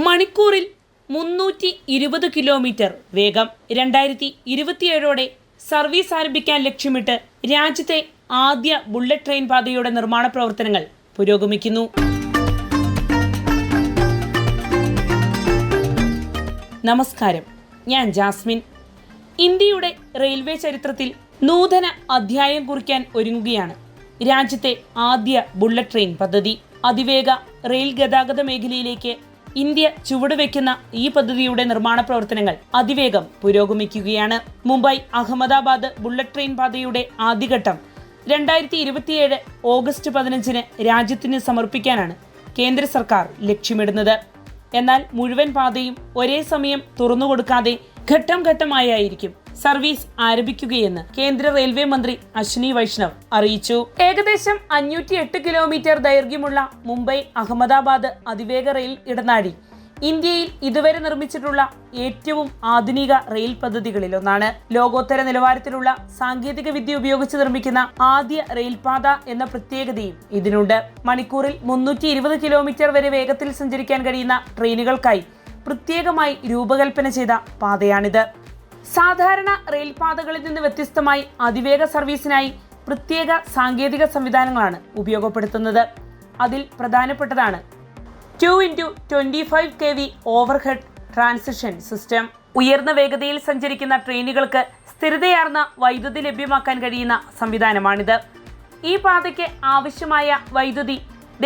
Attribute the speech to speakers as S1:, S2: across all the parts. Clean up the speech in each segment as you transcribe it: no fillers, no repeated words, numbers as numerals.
S1: മണിക്കൂറിൽ 320 കിലോമീറ്റർ വേഗം 2027ഓടെ സർവീസ് ആരംഭിക്കാൻ ലക്ഷ്യമിട്ട് രാജ്യത്തെ ആദ്യ ബുള്ളറ്റ് ട്രെയിൻ പാതയുടെ നിർമ്മാണ പ്രവർത്തനങ്ങൾ പുരോഗമിക്കുന്നു. നമസ്കാരം, ഞാൻ ജാസ്മിൻ. ഇന്ത്യയുടെ റെയിൽവേ ചരിത്രത്തിൽ നൂതന അധ്യായം കുറിക്കാൻ ഒരുങ്ങുകയാണ് രാജ്യത്തെ ആദ്യ ബുള്ളറ്റ് ട്രെയിൻ പദ്ധതി. അതിവേഗ റെയിൽ ഗതാഗത മേഖലയിലേക്ക് ഇന്ത്യ ചുവടുവെക്കുന്ന ഈ പദ്ധതിയുടെ നിർമ്മാണ പ്രവർത്തനങ്ങൾ അതിവേഗം പുരോഗമിക്കുകയാണ്. മുംബൈ അഹമ്മദാബാദ് ബുള്ളറ്റ് ട്രെയിൻ പാതയുടെ ആദ്യഘട്ടം 2027 ഓഗസ്റ്റ് 15 രാജ്യത്തിന് സമർപ്പിക്കാനാണ് കേന്ദ്ര സർക്കാർ ലക്ഷ്യമിടുന്നത്. എന്നാൽ മുഴുവൻ പാതയും ഒരേ സമയം തുറന്നുകൊടുക്കാതെ ഘട്ടം ഘട്ടമായിരിക്കും സർവീസ് ആരംഭിക്കുകയെന്ന് കേന്ദ്ര റെയിൽവേ മന്ത്രി അശ്വിനി വൈഷ്ണവ് അറിയിച്ചു. ഏകദേശം 508 കിലോമീറ്റർ ദൈർഘ്യമുള്ള മുംബൈ അഹമ്മദാബാദ് അതിവേഗ റെയിൽ ഇടനാഴി ഇന്ത്യയിൽ ഇതുവരെ നിർമ്മിച്ചിട്ടുള്ള ഏറ്റവും ആധുനിക റെയിൽ പദ്ധതികളിലൊന്നാണ്. ലോകോത്തര നിലവാരത്തിലുള്ള സാങ്കേതിക വിദ്യ ഉപയോഗിച്ച് നിർമ്മിക്കുന്ന ആദ്യ റെയിൽപാത എന്ന പ്രത്യേകതയും ഇതിനുണ്ട്. മണിക്കൂറിൽ 320 കിലോമീറ്റർ വരെ വേഗത്തിൽ സഞ്ചരിക്കാൻ കഴിയുന്ന ട്രെയിനുകൾക്കായി പ്രത്യേകമായി രൂപകൽപ്പന ചെയ്ത പാതയാണിത്. സാധാരണ റെയിൽപാതകളിൽ നിന്ന് വ്യത്യസ്തമായി അതിവേഗ സർവീസിനായി പ്രത്യേക സാങ്കേതിക സംവിധാനങ്ങളാണ് ഉപയോഗപ്പെടുത്തുന്നത്. അതിൽ പ്രധാനപ്പെട്ടതാണ് 2x25 kV overhead transition system. ഉയർന്ന വേഗതയിൽ സഞ്ചരിക്കുന്ന ട്രെയിനുകൾക്ക് സ്ഥിരതയാർന്ന വൈദ്യുതി ലഭ്യമാക്കാൻ കഴിയുന്ന സംവിധാനമാണിത്. ഈ പാതയ്ക്ക് ആവശ്യമായ വൈദ്യുതി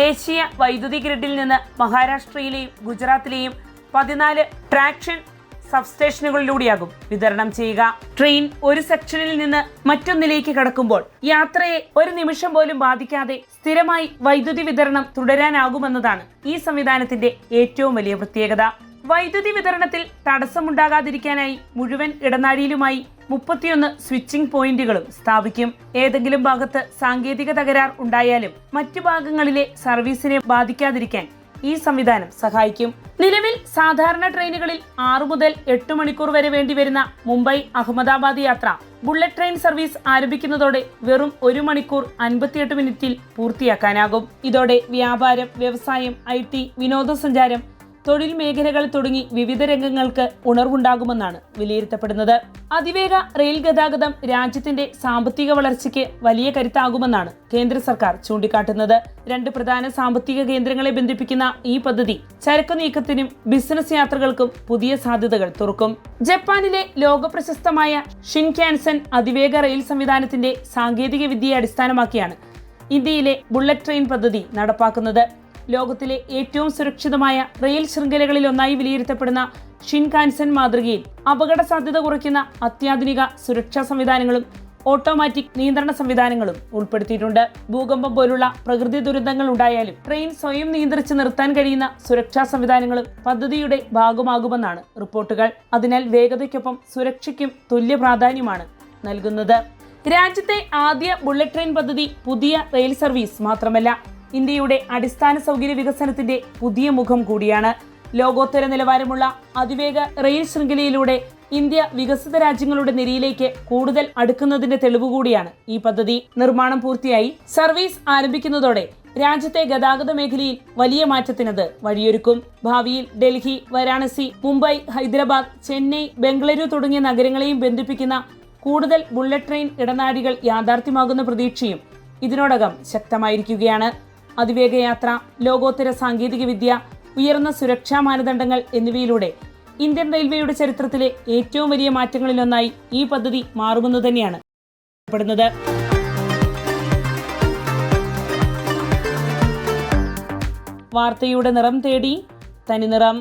S1: ദേശീയ വൈദ്യുതി ഗ്രിഡിൽ നിന്ന് മഹാരാഷ്ട്രയിലെയും ഗുജറാത്തിലെയും 14 ട്രാക്ഷൻ സബ്സ്റ്റേഷനുകളിലൂടെയാകും വിതരണം ചെയ്യുക. ട്രെയിൻ ഒരു സെക്ഷനിൽ നിന്ന് മറ്റൊന്നിലേക്ക് കടക്കുമ്പോൾ യാത്രയെ ഒരു നിമിഷം പോലും ബാധിക്കാതെ സ്ഥിരമായി വൈദ്യുതി വിതരണം തുടരാനാകുമെന്നതാണ് ഈ സംവിധാനത്തിന്റെ ഏറ്റവും വലിയ പ്രത്യേകത. വൈദ്യുതി വിതരണത്തിൽ തടസ്സമുണ്ടാകാതിരിക്കാനായി മുഴുവൻ ഇടനാഴിയിലുമായി 31 സ്വിച്ചിംഗ് പോയിന്റുകളും സ്ഥാപിക്കും. ഏതെങ്കിലും ഭാഗത്ത് സാങ്കേതിക തകരാർ ഉണ്ടായാലും മറ്റു ഭാഗങ്ങളിലെ സർവീസിനെ ബാധിക്കാതിരിക്കാൻ ഈ സംവിധാനം സഹായിക്കും. നിലവിൽ സാധാരണ ട്രെയിനുകളിൽ 6 മുതൽ 8 മണിക്കൂർ വരെ വേണ്ടിവരുന്ന മുംബൈ അഹമ്മദാബാദ് യാത്ര ബുള്ളറ്റ് ട്രെയിൻ സർവീസ് ആരംഭിക്കുന്നതോടെ വെറും 1 മണിക്കൂർ 58 മിനിറ്റിൽ പൂർത്തിയാക്കാനാകും. ഇതോടെ വ്യാപാരം, വ്യവസായം, IT, വിനോദസഞ്ചാരം, തൊഴിൽ മേഖലകൾ തുടങ്ങി വിവിധ രംഗങ്ങൾക്ക് ഉണർവുണ്ടാകുമെന്നാണ് വിലയിരുത്തപ്പെടുന്നത്. അതിവേഗ റെയിൽ ഗതാഗതം രാജ്യത്തിന്റെ സാമ്പത്തിക വളർച്ചയ്ക്ക് വലിയ കരുത്താകുമെന്നാണ് കേന്ദ്ര സർക്കാർ ചൂണ്ടിക്കാട്ടുന്നത്. 2 പ്രധാന സാമ്പത്തിക കേന്ദ്രങ്ങളെ ബന്ധിപ്പിക്കുന്ന ഈ പദ്ധതി ചരക്കു നീക്കത്തിനും ബിസിനസ് യാത്രകൾക്കും പുതിയ സാധ്യതകൾ തുറക്കും. ജപ്പാനിലെ ലോകപ്രശസ്തമായ ഷിൻകാൻസൻ അതിവേഗ റെയിൽ സംവിധാനത്തിന്റെ സാങ്കേതിക വിദ്യയെ അടിസ്ഥാനമാക്കിയാണ് ഇന്ത്യയിലെ ബുള്ളറ്റ് ട്രെയിൻ പദ്ധതി നടപ്പാക്കുന്നത്. ലോകത്തിലെ ഏറ്റവും സുരക്ഷിതമായ റെയിൽ ശൃംഖലകളിൽ ഒന്നായി വിലയിരുത്തപ്പെടുന്ന ഷിൻകാൻസൻ മാതൃകയിൽ അപകട സാധ്യത കുറയ്ക്കുന്ന അത്യാധുനിക സുരക്ഷാ സംവിധാനങ്ങളും ഓട്ടോമാറ്റിക് നിയന്ത്രണ സംവിധാനങ്ങളും ഉൾപ്പെടുത്തിയിട്ടുണ്ട്. ഭൂകമ്പം പോലുള്ള പ്രകൃതി ദുരന്തങ്ങൾ ഉണ്ടായാലും ട്രെയിൻ സ്വയം നിയന്ത്രിച്ച് നിർത്താൻ കഴിയുന്ന സുരക്ഷാ സംവിധാനങ്ങളും പദ്ധതിയുടെ ഭാഗമാകുമെന്നാണ് റിപ്പോർട്ടുകൾ. അതിനാൽ വേഗതയ്ക്കൊപ്പം സുരക്ഷയ്ക്കും തുല്യ പ്രാധാന്യമാണ് നൽകുന്നത്. രാജ്യത്തെ ആദ്യ ബുള്ളറ്റ് ട്രെയിൻ പദ്ധതി പുതിയ റെയിൽ സർവീസ് മാത്രമല്ല, ഇന്ത്യയുടെ അടിസ്ഥാന സൗകര്യ വികസനത്തിന്റെ പുതിയ മുഖം കൂടിയാണ്. ലോകോത്തര നിലവാരമുള്ള അതിവേഗ റെയിൽ ശൃംഖലയിലൂടെ ഇന്ത്യ വികസിത രാജ്യങ്ങളുടെ നിരയിലേക്ക് കൂടുതൽ അടുക്കുന്നതിന്റെ തെളിവുകൂടിയാണ് ഈ പദ്ധതി. നിർമ്മാണം പൂർത്തിയായി സർവീസ് ആരംഭിക്കുന്നതോടെ രാജ്യത്തെ ഗതാഗത മേഖലയിൽ വലിയ മാറ്റത്തിനത് വഴിയൊരുക്കും. ഭാവിയിൽ ഡൽഹി, വാരാണസി, മുംബൈ, ഹൈദരാബാദ്, ചെന്നൈ, ബംഗളൂരു തുടങ്ങിയ നഗരങ്ങളെയും ബന്ധിപ്പിക്കുന്ന കൂടുതൽ ബുള്ളറ്റ് ട്രെയിൻ ഇടനാഴികൾ യാഥാർത്ഥ്യമാകുന്ന പ്രതീക്ഷയും ഇതിനോടകം ശക്തമായിരിക്കുകയാണ്. അതിവേഗ യാത്ര, ലോകോത്തര സാങ്കേതിക വിദ്യ, ഉയർന്ന സുരക്ഷാ മാനദണ്ഡങ്ങൾ എന്നിവയിലൂടെ ഇന്ത്യൻ റെയിൽവേയുടെ ചരിത്രത്തിലെ ഏറ്റവും വലിയ മാറ്റങ്ങളിലൊന്നായി ഈ പദ്ധതി മാറുമെന്ന് തന്നെയാണ് പ്പെടുന്നത്. വാർത്തയുടെ നിറം തേടി തനിനിറം.